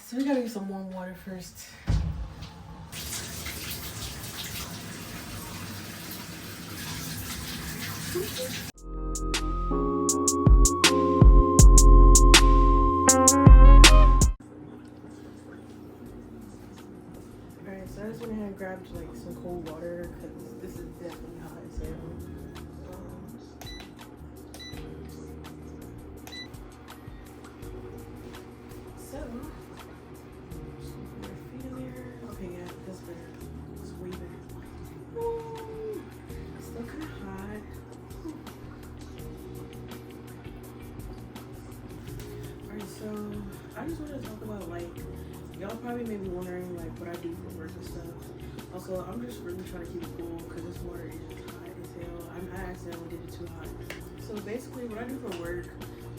So we gotta get some warm water first. Alright, so I just went ahead and grabbed like some cold water because this is definitely hot as hell. So, just put your feet in there. Okay, yeah, that's better. It's way better. Woo! It's still kind of hot. Alright, so I just want to talk about like, y'all probably may be wondering like what I do for work and stuff. Also, I'm just really trying to keep it cool because this water is just hot as hell. I accidentally did it too hot. So basically what I do for work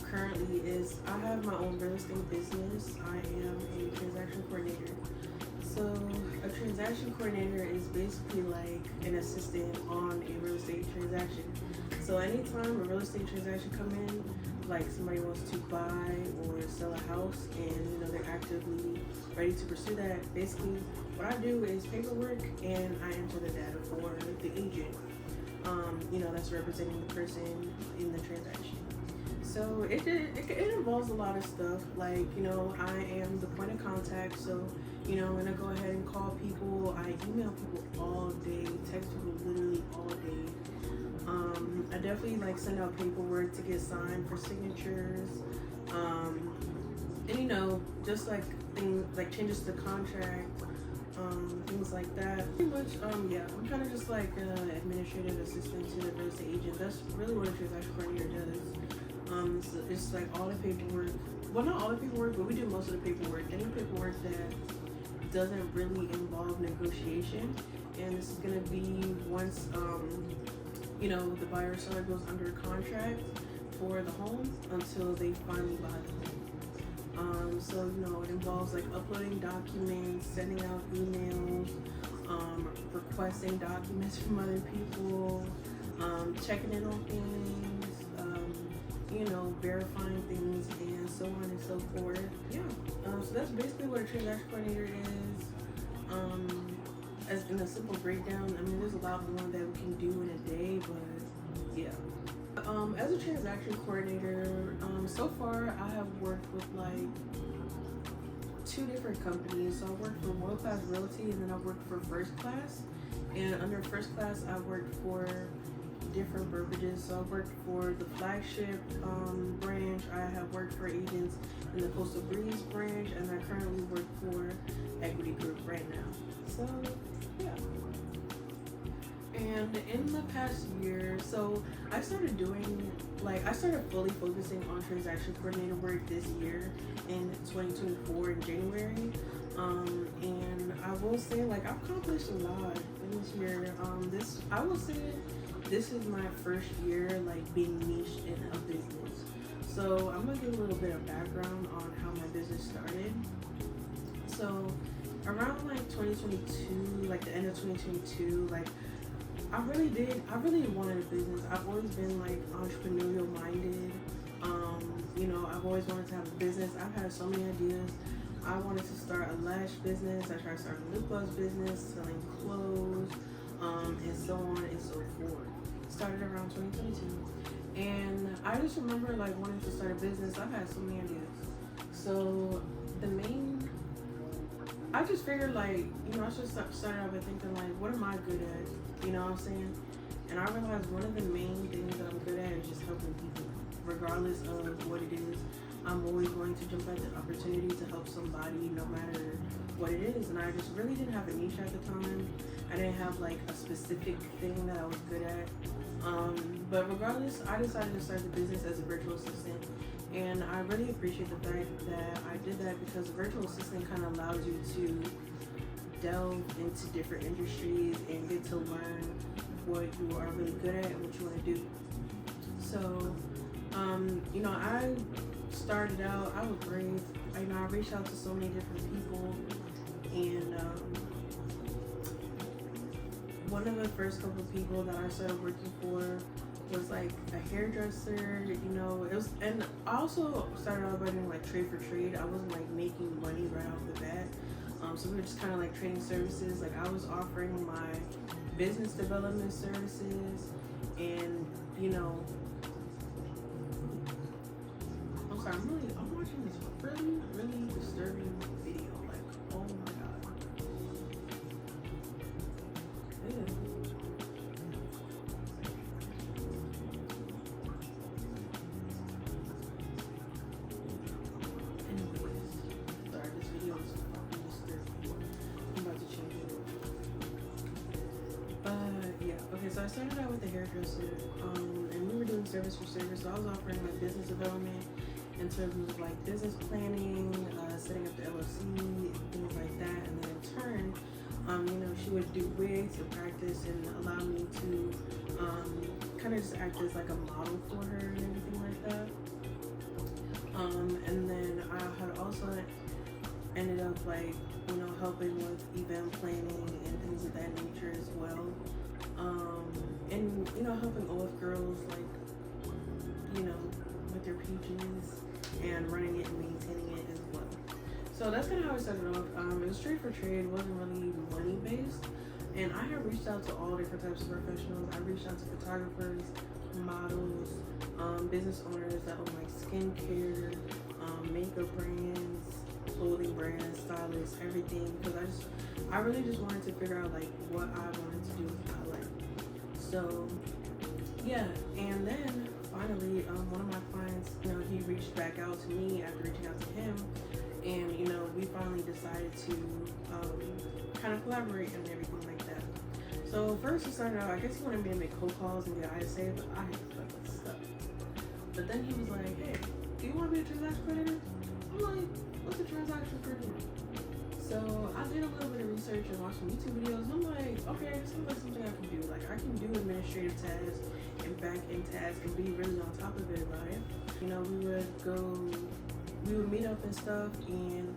currently is I have my own real estate business. I am a transaction coordinator. So a transaction coordinator is basically like an assistant on a real estate transaction. So anytime a real estate transaction come in, like somebody wants to buy or sell a house and they're actively ready to pursue that, basically what I do is paperwork and I enter the data for the agent, that's representing the person in the transaction. So it involves a lot of stuff, like, I am the point of contact, so, I'm gonna go ahead and call people, I email people all day, text people literally all day. I definitely like send out paperwork to get signed for signatures, and just like things like changes to the contract, things like that. Pretty much, I'm kind of just like an administrative assistant to the real estate agent. That's really what a transaction coordinator does. So it's like all the paperwork. Well, not all the paperwork, but we do most of the paperwork. Any paperwork that doesn't really involve negotiation, and this is gonna be once the buyer or seller goes under contract for the home until they finally buy the home. So it involves like uploading documents, sending out emails, requesting documents from other people, checking in on things, verifying things, and so on and so forth. Yeah. So that's basically what a transaction coordinator is. As in a simple breakdown, there's a lot more that we can do in a day, but yeah. As a transaction coordinator, so far I have worked with like 2 different companies. So I worked for World Class Realty, and then I worked for First Class. And under First Class, I worked for different brokerages. So I worked for the flagship branch. I have worked for agents in the Coastal Breeze branch, and I currently work for Equity Group right now. So yeah. And in the past year, so I started fully focusing on transaction coordinator work this year in 2024 in January. And I will say I've accomplished a lot in this year. I will say this is my first year being niched in a business. So I'm gonna give a little bit of background on how my business started. So around 2022, the end of 2022, I really wanted a business. I've always been entrepreneurial minded. I've always wanted to have a business. I've had so many ideas. I wanted to start a lash business. I tried to start a lip gloss business, selling clothes, and so on and so forth. Started around 2022. And I just remember wanting to start a business. I've had so many ideas. So I just figured I should start out by thinking what am I good at? You know what I'm saying? And I realized one of the main things that I'm good at is just helping people, regardless of what it is. I'm always going to jump at the opportunity to help somebody, no matter what it is. And I just really didn't have a niche at the time. I didn't have a specific thing that I was good at. But regardless, I decided to start the business as a virtual assistant. And I really appreciate the fact that I did that because a virtual assistant kind of allows you to delve into different industries and get to learn what you are really good at and what you want to do. So, I started out, I was brave. I reached out to so many different people, and one of the first couple of people that I started working for was like a hairdresser, you know. It was, and I also started out by doing like trade for trade. I wasn't like making money right off the bat. So we were just kind of like trading services. Like I was offering my business development services, and you know, I'm sorry, I'm watching this really disturbing video. Like, oh my god. Ew. Anyways, sorry, this video is fucking disturbing. I'm about to change it. Yeah, okay, so I started out with a hairdresser, and we were doing service for service. So I was offering like business development in terms of like business planning, setting up the LLC, things like that. And then in turn, you know, she would do wigs and practice and allow me to kind of just act as like a model for her and everything like that. And then I had also ended up like, you know, helping with event planning and things of that nature as well. And you know, helping OF girls like, you know, with their PGs and running it and maintaining it as well. So that's kind of how I started off. It was trade for trade, it wasn't really money based. And I have reached out to all different types of professionals. I reached out to photographers, models, business owners that own like skincare, makeup brands, clothing brands, stylists, everything, because I really just wanted to figure out like what I wanted to do with my life. So yeah, and then finally, one of my clients, you know, he reached back out to me after reaching out to him, and you know, we finally decided to kind of collaborate and everything like that. So first he started out, I guess he wanted me to make cold calls and get ISA, but I had fucking stuff. But then he was like, hey, do you want to be a transaction coordinator? I'm like, what's a transaction coordinator? So I did a little bit of research and watched some YouTube videos, and I'm like, okay, this seems like something I can do. Like I can do administrative tasks and back-end tasks and be really on top of it about it. You know, we would meet up and stuff, and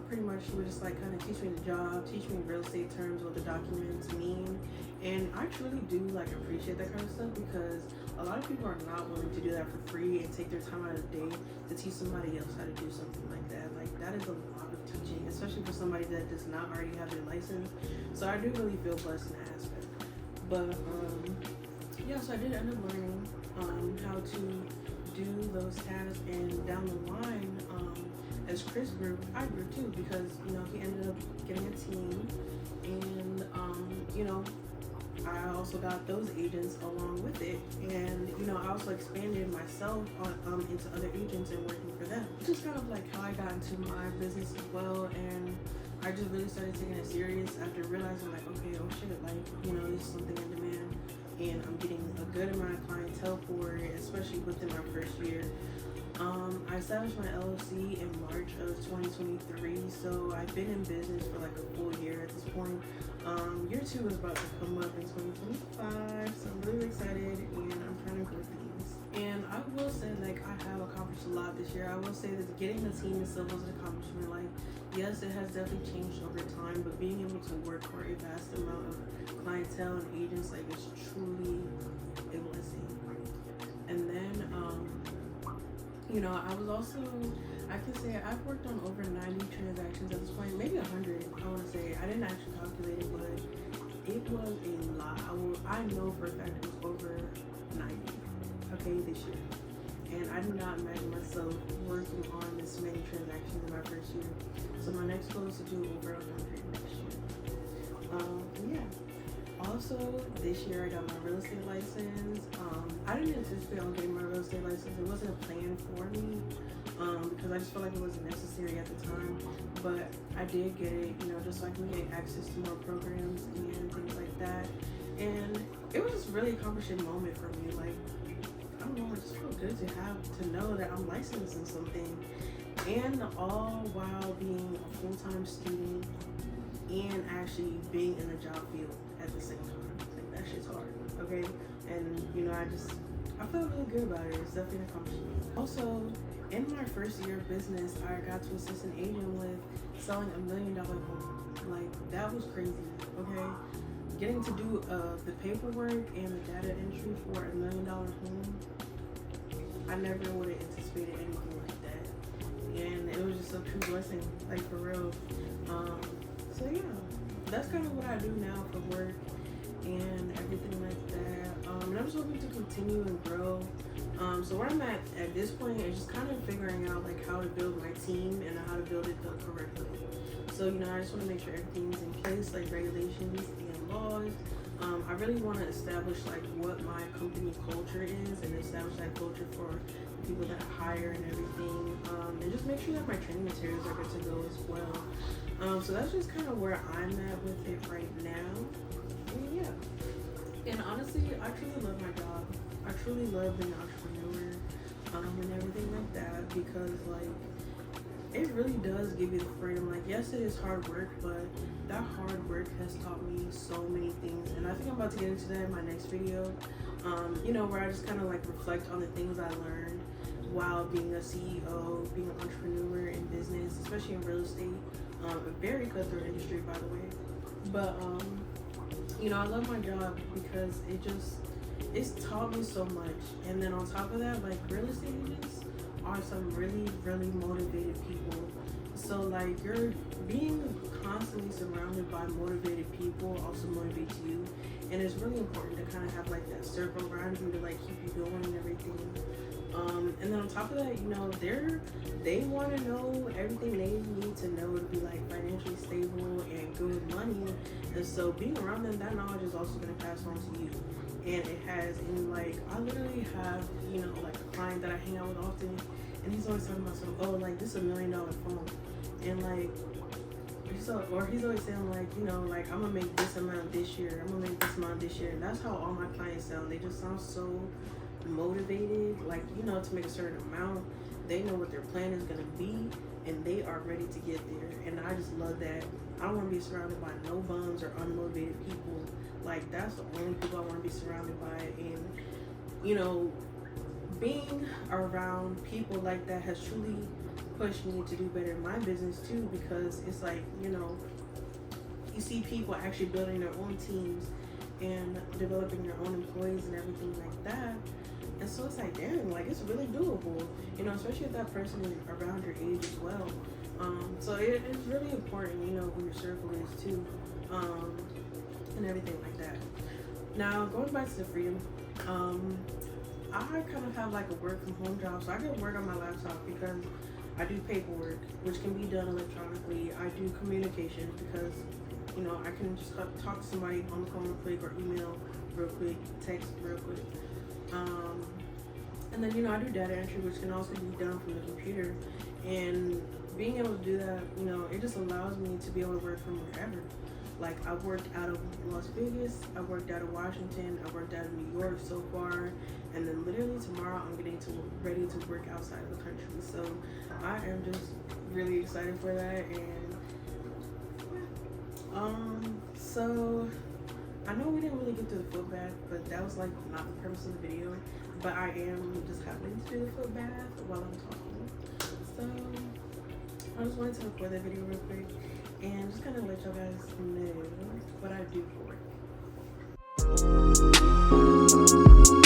pretty much she would just like kind of teach me the job, teach me real estate terms, what the documents mean. And I truly do like appreciate that kind of stuff, because a lot of people are not willing to do that for free and take their time out of the day to teach somebody else how to do something like that. Like that is a lot of teaching, especially for somebody that does not already have their license. So I do really feel blessed in that aspect. But yeah, so I did end up learning how to do those tasks, and down the line, as Chris grew, I grew too, because you know, he ended up getting a team, and you know, I also got those agents along with it, and you know, I also expanded myself into other agents and working for them. It's just kind of like how I got into my business as well, and I just really started taking it serious after realizing like, okay, oh shit, like, you know, this is something in demand, and I'm getting a good amount of clientele for it, especially within my first year. I established my LLC in March of 2023, so I've been in business for like a full year at this point. Year 2 is about to come up in 2025, so I'm really excited, and I'm trying to grow things. And I will say, like, I have accomplished a lot this year. I will say that getting the team itself was an accomplishment. Like, yes, it has definitely changed over time, but being able to work for a vast amount of clientele and agents, like, is truly a blessing. And then, you know, I was also, I can say I've worked on over 90 transactions at this point, maybe 100, I want to say. I didn't actually calculate it, but it was a lot. I know for a fact it was over 90, okay, this year. And I do not imagine myself working on this many transactions in my first year. So my next goal is to do over 100 next year. Yeah. Also, this year I got my real estate license. I didn't anticipate on getting my real estate license. It wasn't a plan for me, because I just felt like it wasn't necessary at the time. But I did get it, you know, just so I can get access to more programs and things like that. And it was just really accomplishing moment for me. Like, I don't know, it just felt good to know that I'm licensed in something, and all while being a full-time student and actually being in the job field at the same time. Like, that shit's hard, okay? And you know, I felt really good about it. It's definitely an accomplishment. Also, in my first year of business, I got to assist an agent with selling $1 million home. Like, that was crazy, okay? getting to do the paperwork and the data entry for $1 million home, I never would have anticipated anything like that. And it was just a true blessing, like for real. So yeah, that's kind of what I do now for work and everything like that. And I'm just hoping to continue and grow. So where I'm at this point is just kind of figuring out like how to build my team and how to build it the correct way. So, I just want to make sure everything's in place, like regulations and laws. I really want to establish like what my company culture is and establish that culture for the people that I hire and everything. And just make sure that my training materials are good to go as well. So that's just kind of where I'm at with it right now. And yeah. And honestly, I truly love my job. I truly love being an entrepreneur and everything like that, because like it really does give you the freedom. Like, yes, it is hard work, but that hard work has taught me so many things. And I think I'm about to get into that in my next video, where I just kind of like reflect on the things I learned while being a CEO, being an entrepreneur in business, especially in real estate, a very cutthroat industry, by the way. But, I love my job because it's taught me so much. And then on top of that, like, real estate agents are some really, really motivated people. So like, you're being constantly surrounded by motivated people also motivates you, and it's really important to kind of have like that circle around you to like keep you going and everything. And then on top of that, they want to know everything they need to know to be like financially stable and good with money. And so being around them, that knowledge is also going to pass on to you. And it has, and like, I literally have, like a client that I hang out with often, and he's always talking about something, oh, like, this is $1 million phone. And like, he's always saying like, like, I'm gonna make this amount this year, I'm gonna make this amount this year. And that's how all my clients sound. They just sound so motivated, like, to make a certain amount. They know what their plan is gonna be, and they are ready to get there. And I just love that. I don't want to be surrounded by no bums or unmotivated people. Like, that's the only people I want to be surrounded by. And being around people like that has truly pushed me to do better in my business too, because it's like, you see people actually building their own teams and developing their own employees and everything like that. And so it's like, damn, like, it's really doable, especially if that person is around your age as well. So it's really important, who your circle is too, and everything like that. Now, going back to the freedom, I kind of have like a work from home job, so I can work on my laptop because I do paperwork, which can be done electronically. I do communication because, I can just talk to somebody on the phone real quick, or email real quick, text real quick. And then, I do data entry, which can also be done from the computer. And being able to do that, it just allows me to be able to work from wherever. Like, I've worked out of Las Vegas, I've worked out of Washington, I've worked out of New York so far, and then literally tomorrow I'm getting ready to work outside of the country. So I am just really excited for that. And so I know we didn't really get to the foot bath, but that was like not the purpose of the video. But I am just happening to do the foot bath while I'm talking. So I just wanted to record that video real quick and just kind of let y'all guys know what I do for it.